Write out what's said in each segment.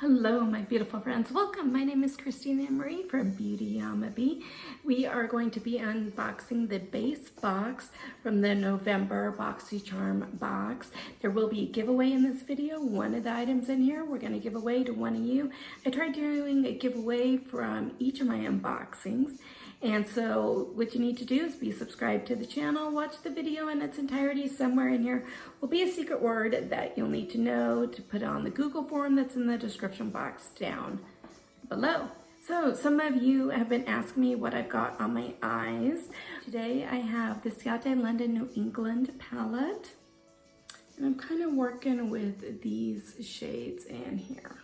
Hello, my beautiful friends. Welcome. My name is Christina Marie from Beauty Yama Bee. We are going to be unboxing the BASEBox from the November Boxycharm box. There will be a giveaway in this video. One of the items in here we're going to give away to one of you. I tried doing a giveaway from each of my unboxings. And so what you need to do is be subscribed to the channel, watch the video in its entirety. Somewhere in here will be a secret word that you'll need to know to put on the Google form that's in the description box down below. So some of you have been asking me what I've got on my eyes. Today I have the Ciate London New England palette. And I'm kind of working with these shades in here.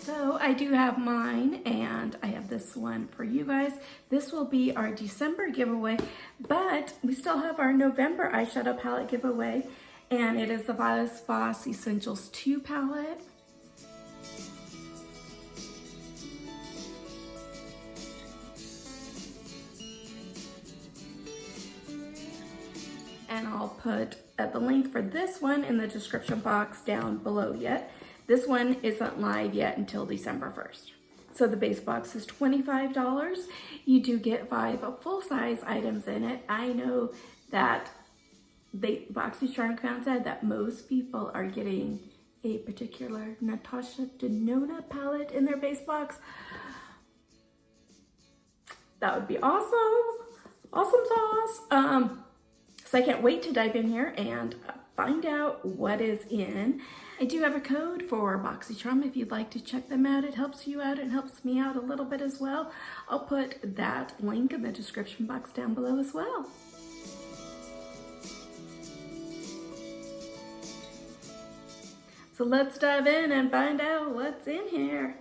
So I do have mine, and I have this one for you guys. This will be our December giveaway, but we still have our November eyeshadow palette giveaway, and it is the BASEBox Essentials 2 palette. And I'll put the link for this one in the description box down below yet. This one isn't live yet until December 1st. So the BASEBox is $25. You do get 5 full-size items in it. I know that the Boxycharm account said that most people are getting a particular Natasha Denona palette in their BASEBox. That would be awesome. Awesome sauce. So I can't wait to dive in here and find out what is in. I do have a code for Boxycharm if you'd like to check them out. It helps you out and helps me out a little bit as well. I'll put that link in the description box down below as well. So let's dive in and find out what's in here.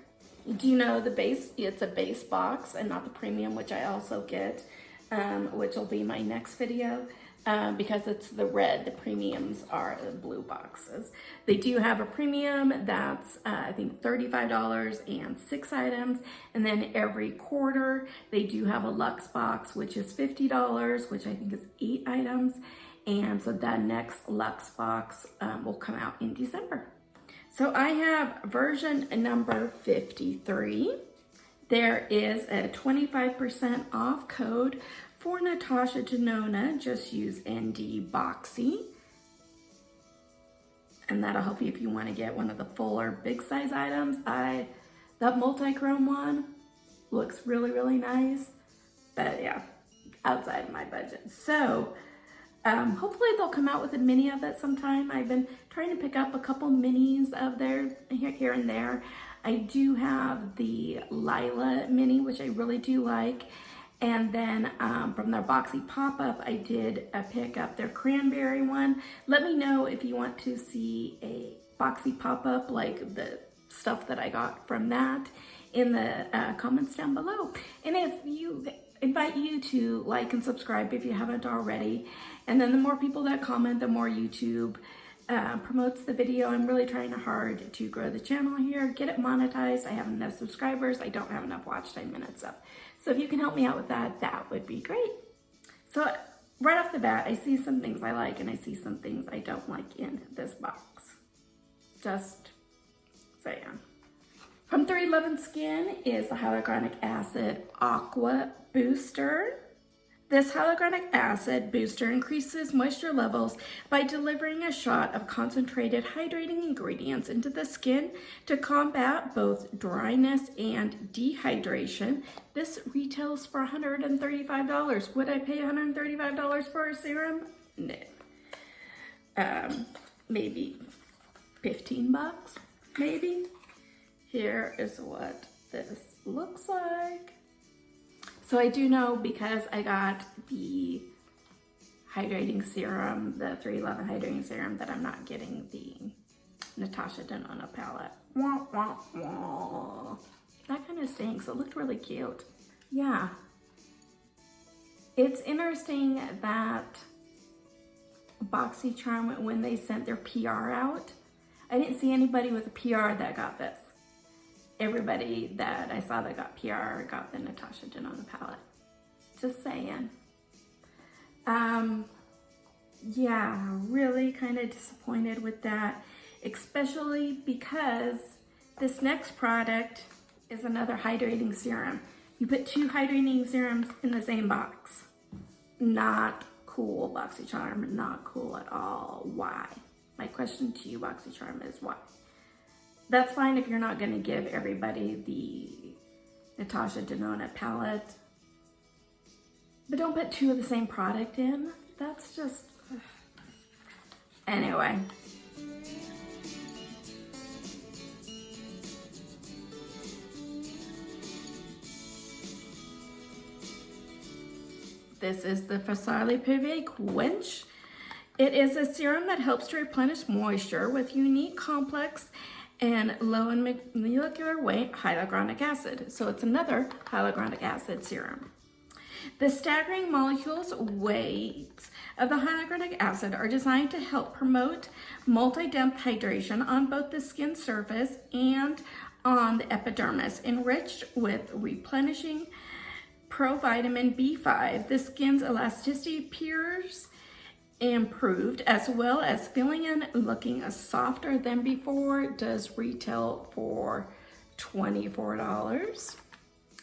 Do you know the base? It's a BASEBox and not the premium, which I also get, which will be my next video. Because it's the red, the premiums are the blue boxes. They do have a premium that's I think $35 and 6 items, and then every quarter they do have a luxe box, which is $50, which I think is 8 items, and so that next luxe box will come out in December. So I have version number 53. There is a 25% off code for Natasha Denona. Just use ND Boxy. And that'll help you if you want to get one of the fuller big size items. That multi-chrome one looks really, really nice. But yeah, outside my budget. So hopefully they'll come out with a mini of it sometime. I've been trying to pick up a couple minis of their here and there. I do have the Lila mini, which I really do like. And then from their Boxy pop-up, I did pick up their cranberry one. Let me know if you want to see a Boxy pop-up, like the stuff that I got from that, in the comments down below. And if you invite you to like and subscribe if you haven't already. And then the more people that comment, the more YouTube promotes the video. I'm really trying hard to grow the channel here, get it monetized. I have enough subscribers. I don't have enough watch time minutes up. So if you can help me out with that, that would be great. So right off the bat, I see some things I like and I see some things I don't like in this box. Just saying. From 311 Skin is the Hyaluronic Acid Aqua Booster. This hyaluronic acid booster increases moisture levels by delivering a shot of concentrated hydrating ingredients into the skin to combat both dryness and dehydration. This retails for $135. Would I pay $135 for a serum? No. Maybe 15 bucks, maybe. Here is what this looks like. So I do know, because I got the hydrating serum, the 311 hydrating serum, that I'm not getting the Natasha Denona palette. Wah, wah, wah. That kind of stinks. It looked really cute. Yeah. It's interesting that Boxycharm, when they sent their PR out, I didn't see anybody with a PR that got this. Everybody that I saw that got PR got the Natasha Denona palette. Just saying. yeah, really kind of disappointed with that, especially because this next product is another hydrating serum. You put 2 hydrating serums in the same box. Not cool, Boxycharm, not cool at all. Why? My question to you, Boxycharm, is why? That's fine if you're not gonna give everybody the Natasha Denona palette, but don't put 2 of the same product in. That's just, anyway. This is the Faciale Privé Quench. It is a serum that helps to replenish moisture with unique, complex, and low in molecular weight hyaluronic acid. So it's another hyaluronic acid serum. The staggering molecules weights of the hyaluronic acid are designed to help promote multi-depth hydration on both the skin surface and on the epidermis, enriched with replenishing provitamin B5. The skin's elasticity appears improved, as well as feeling and looking softer than before. It does retail for $24.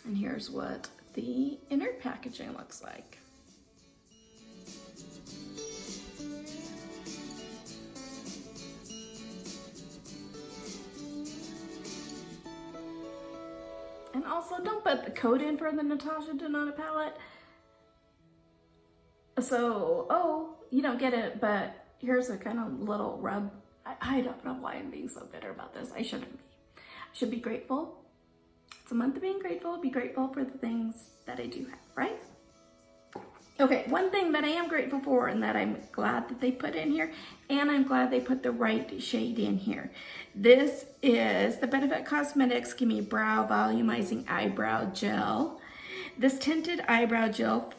And here's what the inner packaging looks like. And also, don't put the code in for the Natasha Denona palette. So, oh, you don't get it, but here's a kind of little rub. I don't know why I'm being so bitter about this. I shouldn't be. I should be grateful. It's a month of being grateful. Be grateful for the things that I do have, right? Okay, one thing that I am grateful for and that I'm glad that they put in here, and I'm glad they put the right shade in here. This is the Benefit Cosmetics Gimme Brow Volumizing Eyebrow Gel. This tinted eyebrow gel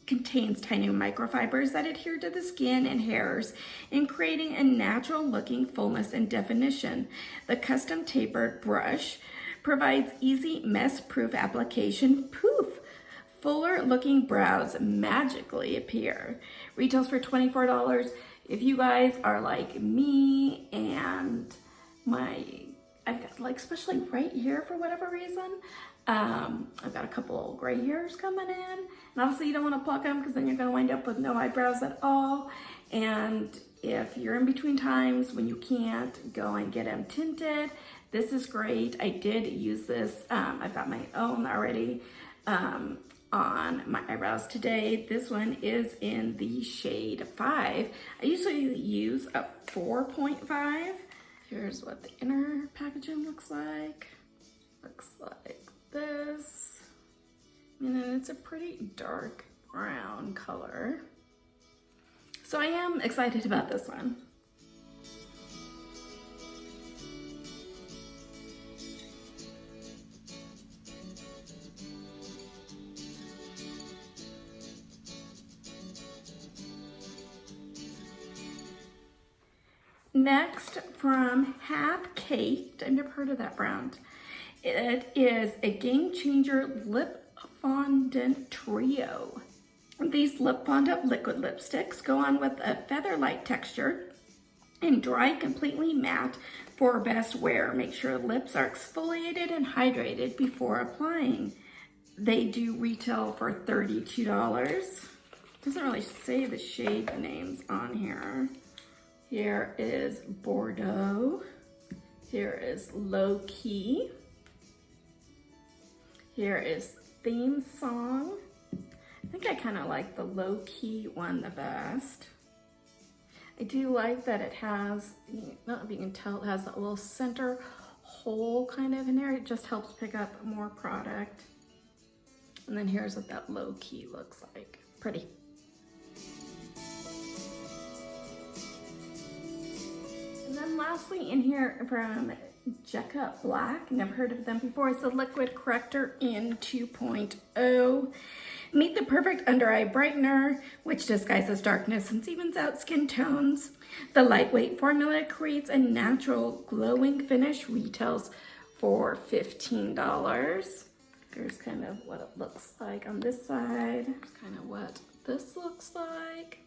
contains tiny microfibers that adhere to the skin and hairs in creating a natural looking fullness and definition. The custom tapered brush provides easy mess-proof application. Poof! Fuller looking brows magically appear. Retails for $24. If you guys are like me and I've got like, especially right here for whatever reason, I've got a couple gray hairs coming in, and obviously you don't want to pluck them because then you're going to wind up with no eyebrows at all. And if you're in between times when you can't go and get them tinted, this is great. I did use this. I've got my own already on my eyebrows today. This one is in the shade 5. I usually use a 4.5. Here's what the inner packaging looks like. Looks like this. And it's a pretty dark brown color. So I am excited about this one. Next, from Half Caked, I've never heard of that brand. It is a Game Changer Lip Fondant Trio. These lip fondant liquid lipsticks go on with a feather-light texture and dry completely matte for best wear. Make sure lips are exfoliated and hydrated before applying. They do retail for $32. Doesn't really say the shade names on here. Here is Bordeaux. Here is Low Key. Here is Theme Song. I think I kind of like the Low Key one the best. I do like that it has, I don't know if you can tell, it has that little center hole kind of in there. It just helps pick up more product. And then here's what that Low Key looks like. Pretty. And then lastly in here from Jekka Black, never heard of them before, it's the Liquid Corrector in 2.0. Meet the perfect under eye brightener, which disguises darkness and evens out skin tones. The lightweight formula creates a natural glowing finish, retails for $15. Here's kind of what it looks like on this side. Here's kind of what this looks like.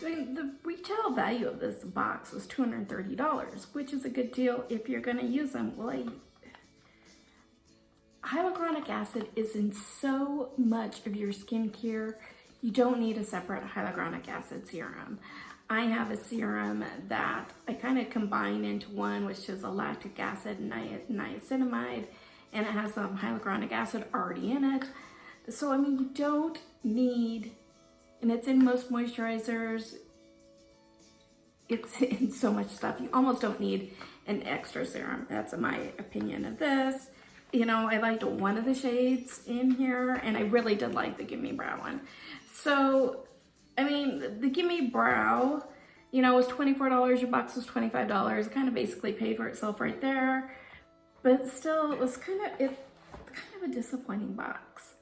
So the retail value of this box was $230, which is a good deal if you're going to use them. Well, hyaluronic acid is in so much of your skincare. You don't need a separate hyaluronic acid serum. I have a serum that I kind of combine into one, which is a lactic acid and niacinamide, and it has some hyaluronic acid already in it. So, I mean, you don't need, and it's in most moisturizers, it's in so much stuff. You almost don't need an extra serum. That's my opinion of this. You know, I liked one of the shades in here, and I really did like the Gimme Brow one. So, I mean, the Gimme Brow, you know, was $24. Your box was $25. It kind of basically paid for itself right there. But still, it was kind of a disappointing box.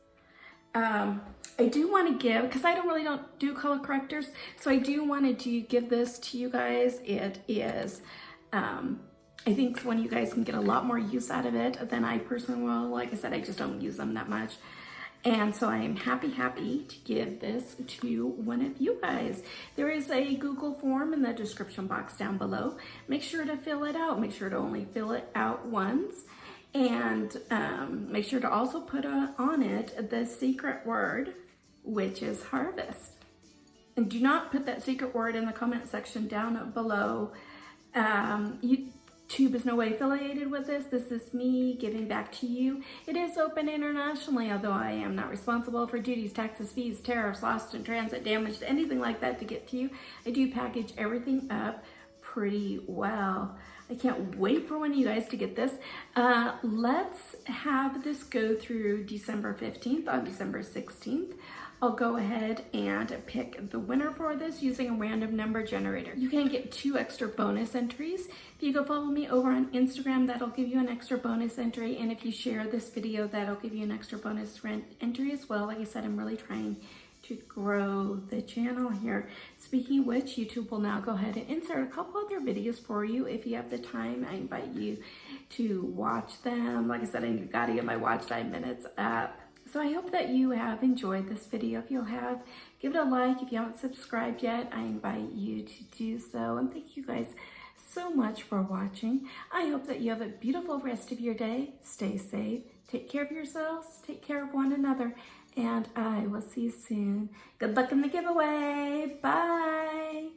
I do want to give, because I don't do color correctors, so I do want to give this to you guys. It is, I think one of you guys can get a lot more use out of it than I personally will. Like I said, I just don't use them that much. And so I am happy to give this to one of you guys. There is a Google form in the description box down below. Make sure to fill it out. Make sure to only fill it out once. And make sure to also put on it the secret word, which is harvest. And do not put that secret word in the comment section down below. YouTube is no way affiliated with this. This is me giving back to you. It is open internationally, although I am not responsible for duties, taxes, fees, tariffs, lost in transit, damage, anything like that to get to you. I do package everything up pretty well. I can't wait for one of you guys to get this. Let's have this go through December 15th. On December 16th, I'll go ahead and pick the winner for this using a random number generator. You can get 2 extra bonus entries. If you go follow me over on Instagram, that'll give you an extra bonus entry. And if you share this video, that'll give you an extra bonus entry as well. Like I said, I'm really trying to grow the channel here. Speaking of which, YouTube will now go ahead and insert a couple other videos for you. If you have the time, I invite you to watch them. Like I said, I gotta get my watch time minutes up. So I hope that you have enjoyed this video. If you have, give it a like. If you haven't subscribed yet, I invite you to do so. And thank you guys so much for watching. I hope that you have a beautiful rest of your day. Stay safe. Take care of yourselves. Take care of one another. And I will see you soon. Good luck in the giveaway. Bye.